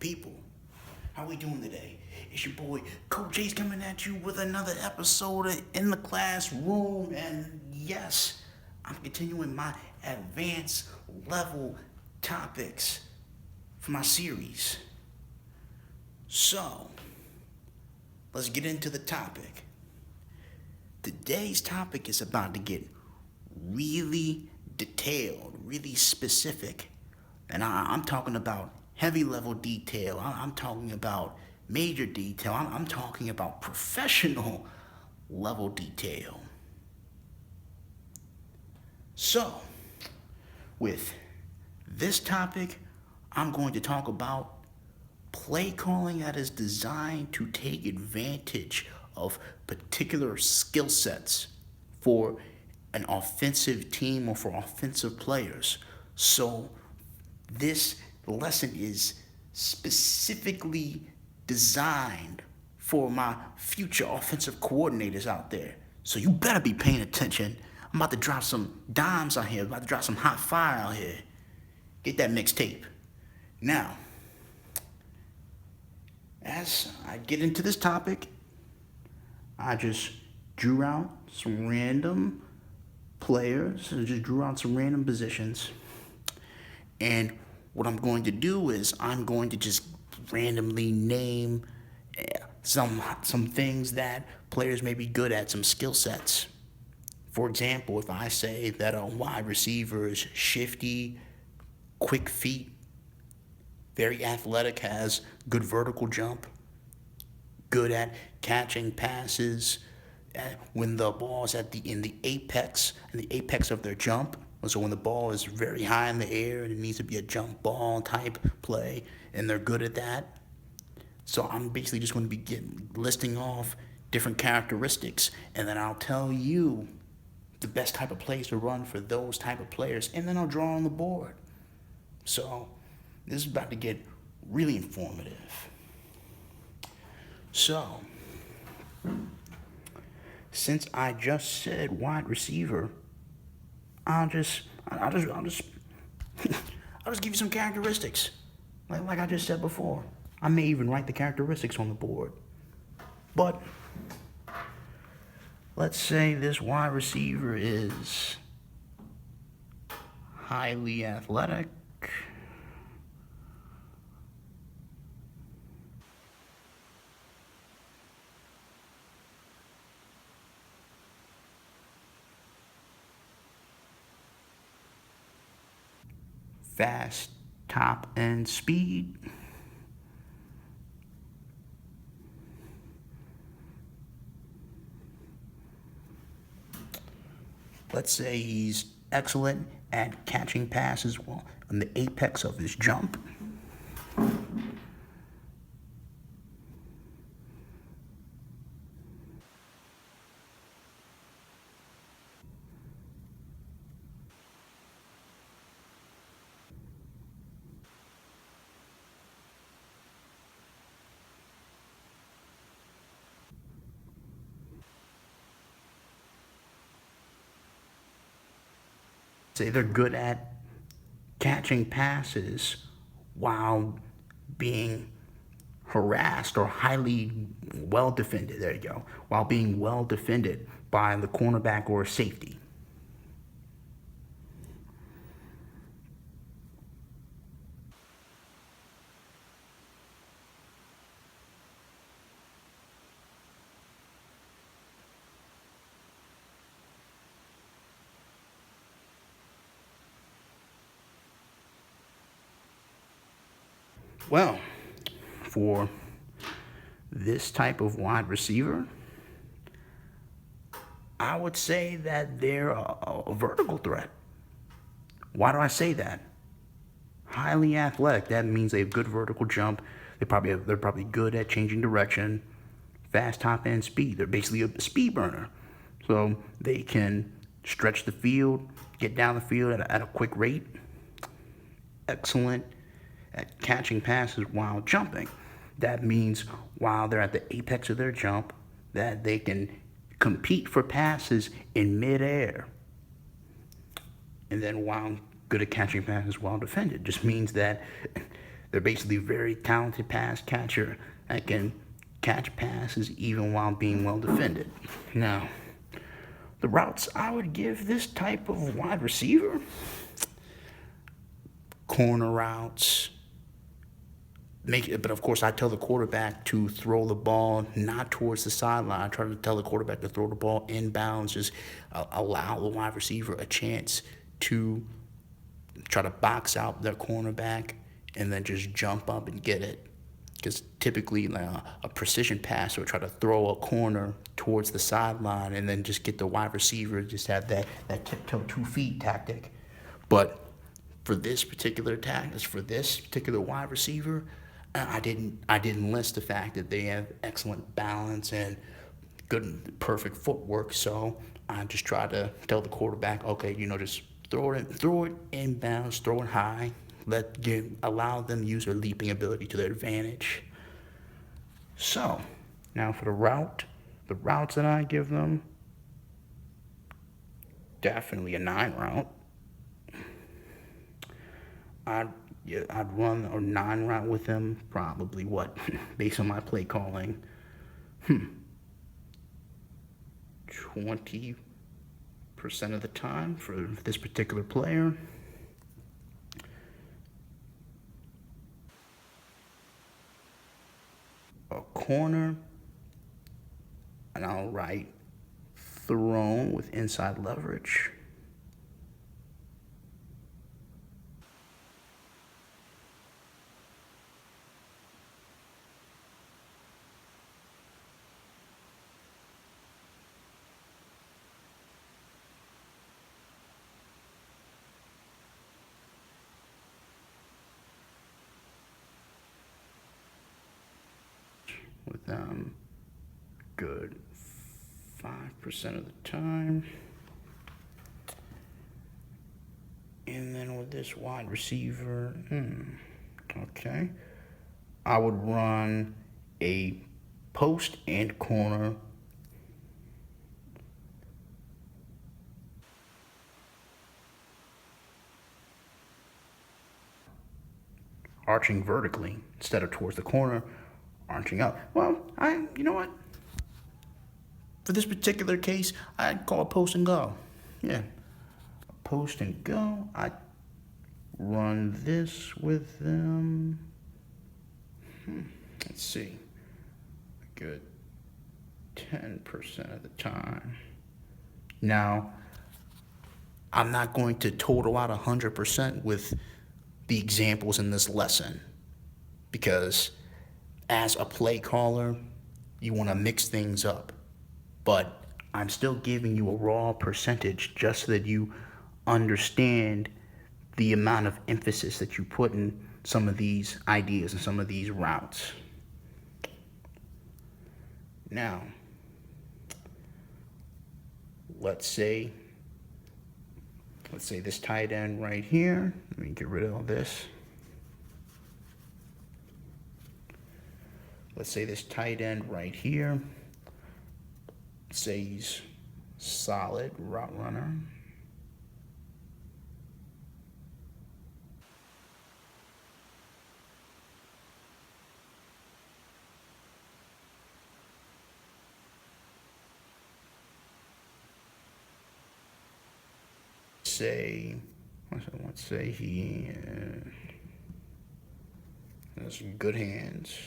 people? How we doing today? It's your boy Coach Ace coming at you with another episode of In the Classroom, and yes, I'm continuing my advanced level topics for my series. So, let's get into the topic. Today's topic is about to get really detailed, really specific, and I'm talking about heavy level detail. I'm talking about major detail. I'm talking about professional level detail. So, with this topic, I'm going to talk about play calling that is designed to take advantage of particular skill sets for an offensive team or for offensive players. So, this lesson is specifically designed for my future offensive coordinators out there. So you better be paying attention. I'm about to drop some dimes out here. I'm about to drop some hot fire out here. Get that mixtape. Now, as I get into this topic, I just drew out some random players. I just drew out some random positions. And what I'm going to do is I'm going to just randomly name some things that players may be good at, some skill sets. For example, if I say that a wide receiver is shifty, quick feet, very athletic, has good vertical jump, good at catching passes, when the ball is in the apex of their jump. So when the ball is very high in the air and it needs to be a jump ball type play, and they're good at that. So I'm basically just going to be listing off different characteristics, and then I'll tell you the best type of plays to run for those type of players, and then I'll draw on the board. So this is about to get really informative. So, since I just said wide receiver, I'll just give you some characteristics, like I just said before. I may even write the characteristics on the board. But let's say this wide receiver is highly athletic. Fast top end speed. Let's say he's excellent at catching passes while on the apex of his jump. Say they're good at catching passes while being harassed or highly well defended. There you go. While being well defended by the cornerback or safety. Well, for this type of wide receiver, I would say that they're a vertical threat. Why do I say that? Highly athletic. That means they have good vertical jump. They're probably good at changing direction. Fast top end speed. They're basically a speed burner. So they can stretch the field, get down the field at a quick rate. Excellent at catching passes while jumping. That means while they're at the apex of their jump, that they can compete for passes in midair. And then while good at catching passes while defended, just means that They're basically a very talented pass catcher that can catch passes even while being well defended. Now, the routes I would give this type of wide receiver: corner routes. But of course, I tell the quarterback to throw the ball not towards the sideline. I try to tell the quarterback to throw the ball inbounds, just allow the wide receiver a chance to try to box out their cornerback and then just jump up and get it. Because typically, a precision pass would try to throw a corner towards the sideline and then just get the wide receiver, just have that tiptoe 2 feet tactic. But for this particular wide receiver, I didn't list the fact that they have excellent balance and perfect footwork. So I just try to tell the quarterback, okay, just throw it inbounds, throw it high, allow them to use their leaping ability to their advantage. So now for the routes that I give them, definitely a 9 route. I'd run a 9 route with them, probably based on my play calling, 20% of the time for this particular player. A corner, and I'll write thrown with inside leverage. With them, good 5% of the time. And then with this wide receiver, okay, I would run a post and corner. Arching vertically instead of towards the corner, arching up. Well, you know what? For this particular case, I'd call it post and go. Yeah, post and go. I run this with them. Let's see. A good 10% of the time. Now, I'm not going to total out 100% with the examples in this lesson, because as a play caller, you want to mix things up. But I'm still giving you a raw percentage just so that you understand the amount of emphasis that you put in some of these ideas and some of these routes. Now, let's say this tight end right here. Let me get rid of all this. Let's say this tight end right here. Say he's solid route runner. Let's say he has good hands.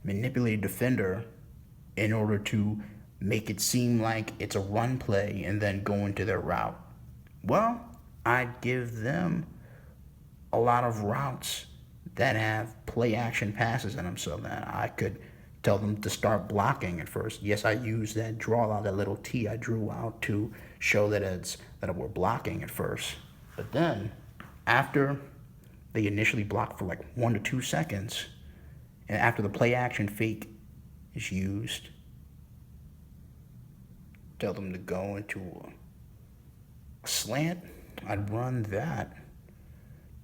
Manipulate a defender in order to make it seem like it's a run play and then go into their route. Well, I'd give them a lot of routes that have play action passes in them, so that I could tell them to start blocking at first. Yes, I use that that little T I drew out to show that we're blocking at first. But then, after they initially block for like 1 to 2 seconds, and after the play action fake is used, tell them to go into a slant, I'd run that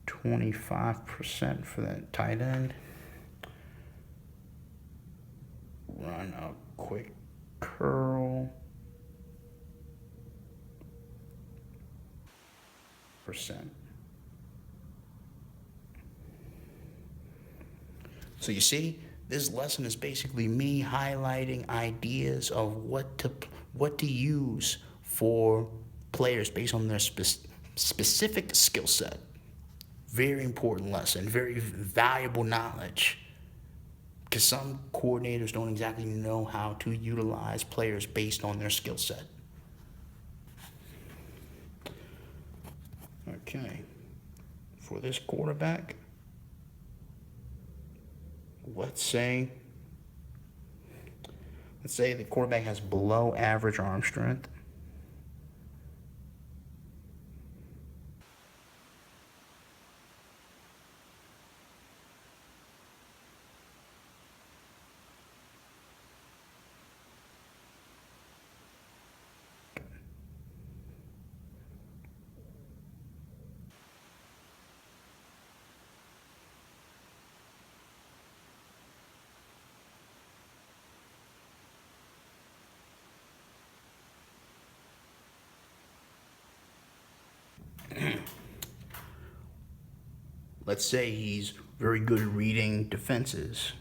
25% for that tight end. Run a quick curl. Percent. So you see, this lesson is basically me highlighting ideas of what to use for players based on their specific skill set. Very important lesson, very valuable knowledge. Because some coordinators don't exactly know how to utilize players based on their skill set. Okay, for this quarterback, let's say the quarterback has below average arm strength. Let's say he's very good at reading defenses.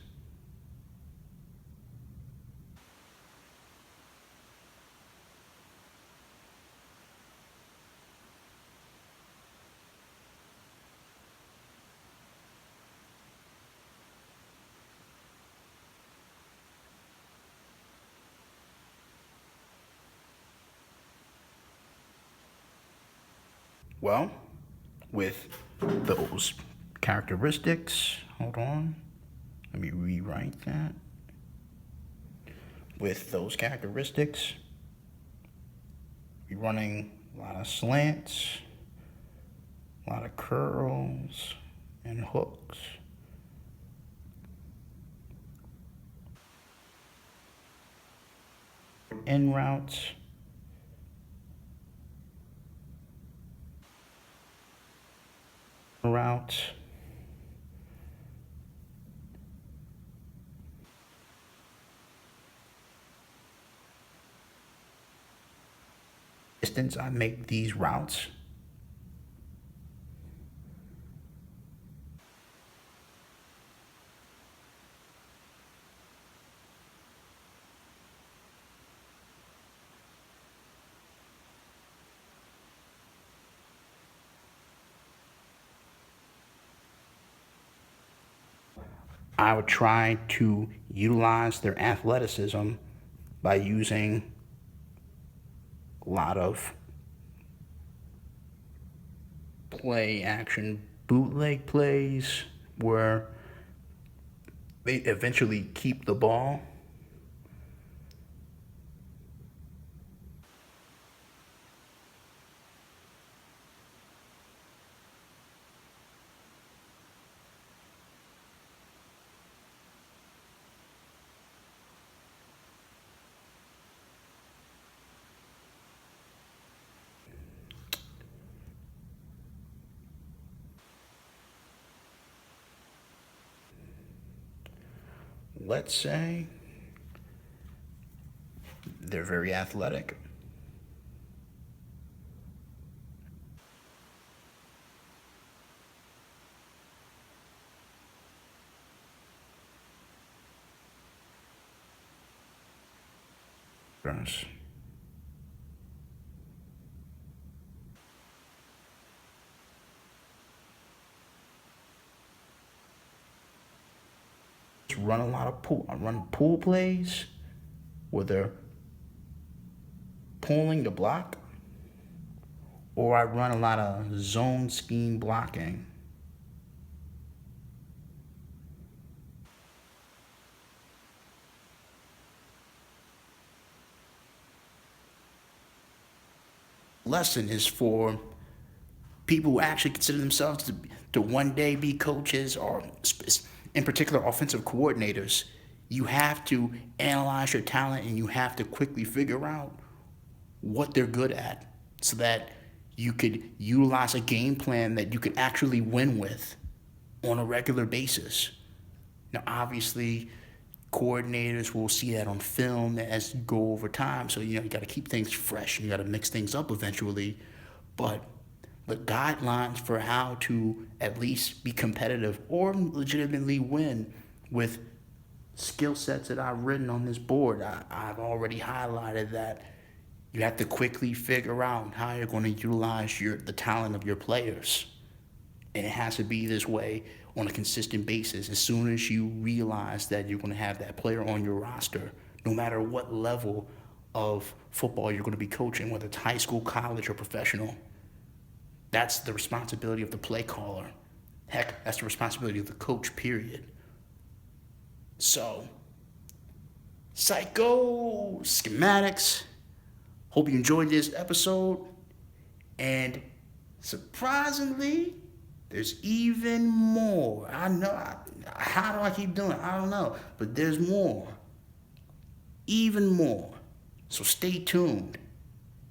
Well, with those characteristics, hold on, let me rewrite that. With those characteristics, we're running a lot of slants, a lot of curls and hooks. In routes. Routes. Distance, I make these routes. I would try to utilize their athleticism by using a lot of play action bootleg plays where they eventually keep the ball. Let's say they're very athletic. Run a lot of I run pool plays where they're pulling the block, or I run a lot of zone scheme blocking. Lesson is for people who actually consider themselves to one day be coaches or in particular offensive coordinators. You have to analyze your talent and you have to quickly figure out what they're good at so that you could utilize a game plan that you could actually win with on a regular basis. Now, obviously, coordinators will see that on film as you go over time. So, you got to keep things fresh. You got to mix things up eventually. But the guidelines for how to at least be competitive or legitimately win with skill sets that I've written on this board, I've already highlighted that you have to quickly figure out how you're going to utilize the talent of your players. And it has to be this way on a consistent basis. As soon as you realize that you're going to have that player on your roster, no matter what level of football you're going to be coaching, whether it's high school, college, or professional, that's the responsibility of the play caller. Heck, that's the responsibility of the coach, period. So, psycho schematics. Hope you enjoyed this episode. And surprisingly, there's even more. I know. How do I keep doing it? I don't know. But there's more. Even more. So stay tuned.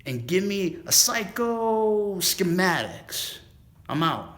And give me a psycho schematics. I'm out.